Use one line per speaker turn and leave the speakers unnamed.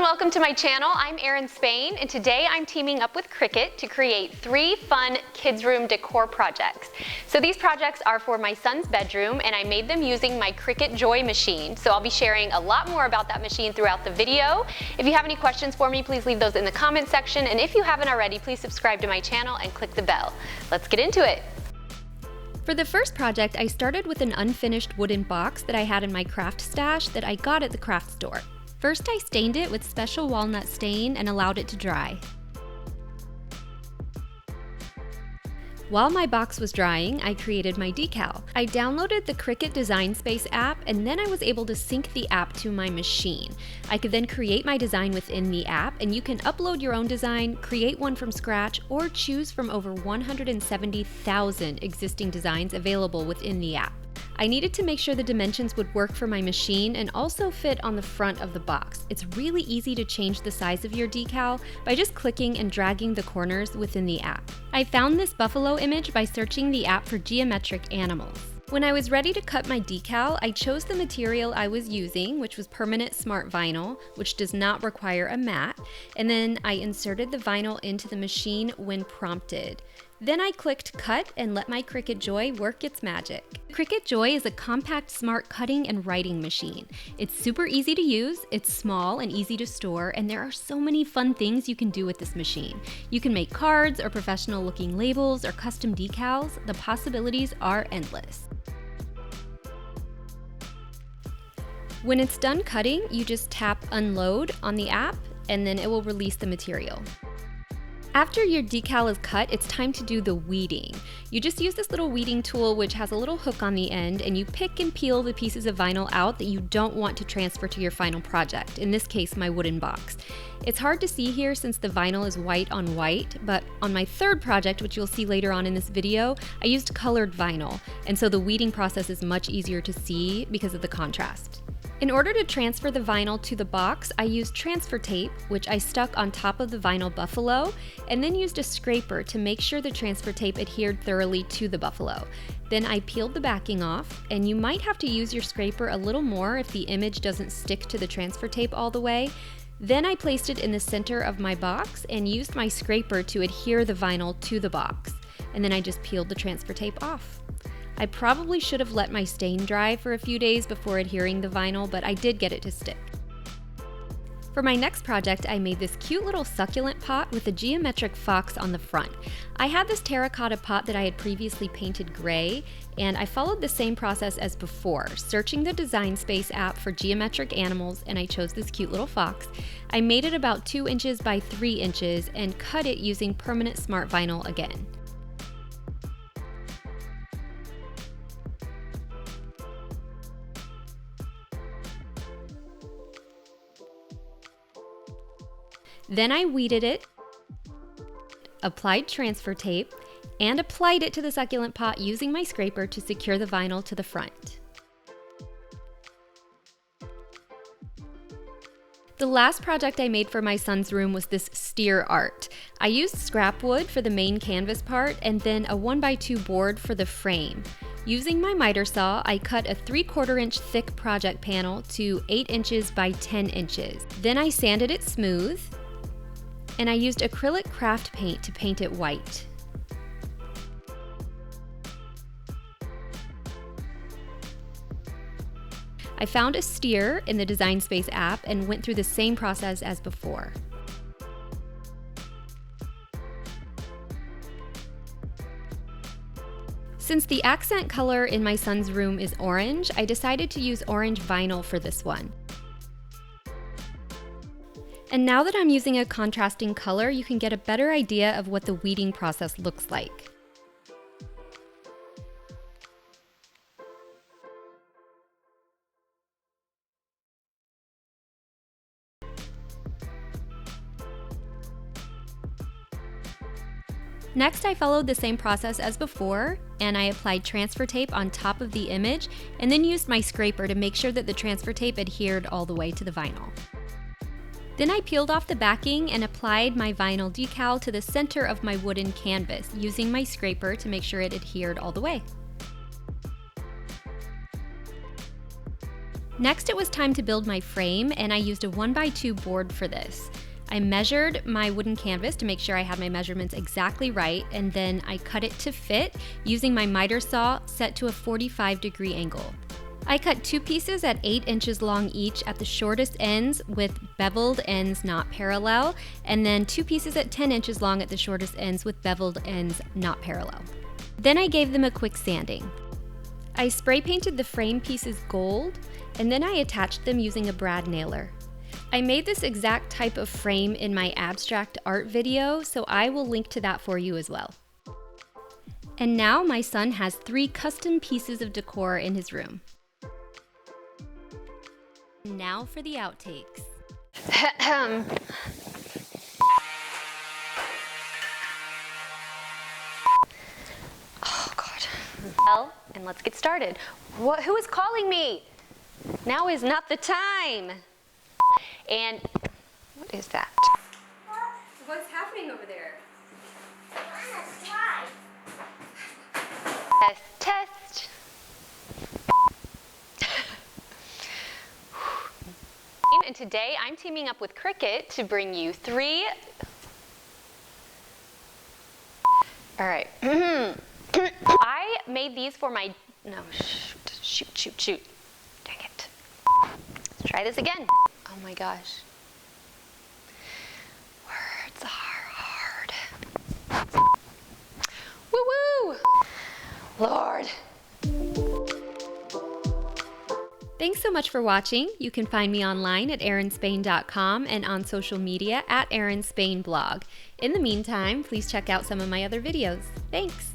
welcome to my channel. I'm Erin Spain, and today I'm teaming up with Cricut to create 3 fun kids' room decor projects. So these projects are for my son's bedroom, and I made them using my Cricut Joy machine. So I'll be sharing a lot more about that machine throughout the video. If you have any questions for me, please leave those in the comment section, and if you haven't already, please subscribe to my channel and click the bell. Let's get into it. For the first project, I started with an unfinished wooden box that I had in my craft stash that I got at the craft store. First, I stained it with special walnut stain and allowed it to dry. While my box was drying, I created my decal. I downloaded the Cricut Design Space app, and then I was able to sync the app to my machine. I could then create my design within the app, and you can upload your own design, create one from scratch, or choose from over 170,000 existing designs available within the app. I needed to make sure the dimensions would work for my machine and also fit on the front of the box. It's really easy to change the size of your decal by just clicking and dragging the corners within the app. I found this buffalo image by searching the app for geometric animals. When I was ready to cut my decal, I chose the material I was using, which was permanent smart vinyl, which does not require a mat, and then I inserted the vinyl into the machine when prompted. Then I clicked cut and let my Cricut Joy work its magic. Cricut Joy is a compact smart cutting and writing machine. It's super easy to use, it's small and easy to store, and there are so many fun things you can do with this machine. You can make cards or professional looking labels or custom decals. The possibilities are endless. When it's done cutting, you just tap unload on the app and then it will release the material. After your decal is cut, it's time to do the weeding. You just use this little weeding tool which has a little hook on the end, and you pick and peel the pieces of vinyl out that you don't want to transfer to your final project, in this case my wooden box. It's hard to see here since the vinyl is white on white, but on my third project, which you'll see later on in this video, I used colored vinyl, and so the weeding process is much easier to see because of the contrast. In order to transfer the vinyl to the box, I used transfer tape, which I stuck on top of the vinyl buffalo, and then used a scraper to make sure the transfer tape adhered thoroughly to the buffalo. Then I peeled the backing off, and you might have to use your scraper a little more if the image doesn't stick to the transfer tape all the way. Then I placed it in the center of my box and used my scraper to adhere the vinyl to the box. And then I just peeled the transfer tape off. I probably should have let my stain dry for a few days before adhering the vinyl, but I did get it to stick. For my next project, I made this cute little succulent pot with a geometric fox on the front. I had this terracotta pot that I had previously painted gray, and I followed the same process as before, searching the Design Space app for geometric animals, and I chose this cute little fox. I made it about 2 inches by 3 inches and cut it using permanent smart vinyl again. Then I weeded it, applied transfer tape, and applied it to the succulent pot using my scraper to secure the vinyl to the front. The last project I made for my son's room was this steer art. I used scrap wood for the main canvas part and then a 1x2 board for the frame. Using my miter saw, I cut a 3/4 inch thick project panel to 8 inches by 10 inches. Then I sanded it smooth, and I used acrylic craft paint to paint it white. I found a steer in the Design Space app and went through the same process as before. Since the accent color in my son's room is orange, I decided to use orange vinyl for this one. And now that I'm using a contrasting color, you can get a better idea of what the weeding process looks like. Next, I followed the same process as before, and I applied transfer tape on top of the image, and then used my scraper to make sure that the transfer tape adhered all the way to the vinyl. Then I peeled off the backing and applied my vinyl decal to the center of my wooden canvas, using my scraper to make sure it adhered all the way. Next, it was time to build my frame, and I used a 1x2 board for this. I measured my wooden canvas to make sure I had my measurements exactly right, and then I cut it to fit using my miter saw set to a 45-degree angle. I cut 2 pieces at 8 inches long each at the shortest ends with beveled ends not parallel, and then 2 pieces at 10 inches long at the shortest ends with beveled ends not parallel. Then I gave them a quick sanding. I spray painted the frame pieces gold, and then I attached them using a brad nailer. I made this exact type of frame in my abstract art video, so I will link to that for you as well. And now my son has 3 custom pieces of decor in his room. Now for the outtakes. Oh God. Well, and let's get started. Who is calling me? Now is not the time. And what is that? What's happening over there?
I'm on a slide.
Test. And today I'm teaming up with Cricut to bring you 3. All right. I made these for my, no, shoot. Dang it. Let's try this again. Oh my gosh. Words are hard. Woo-woo! Lord. Thanks so much for watching. You can find me online at ErinSpain.com and on social media at ErinSpainBlog. In the meantime, please check out some of my other videos. Thanks.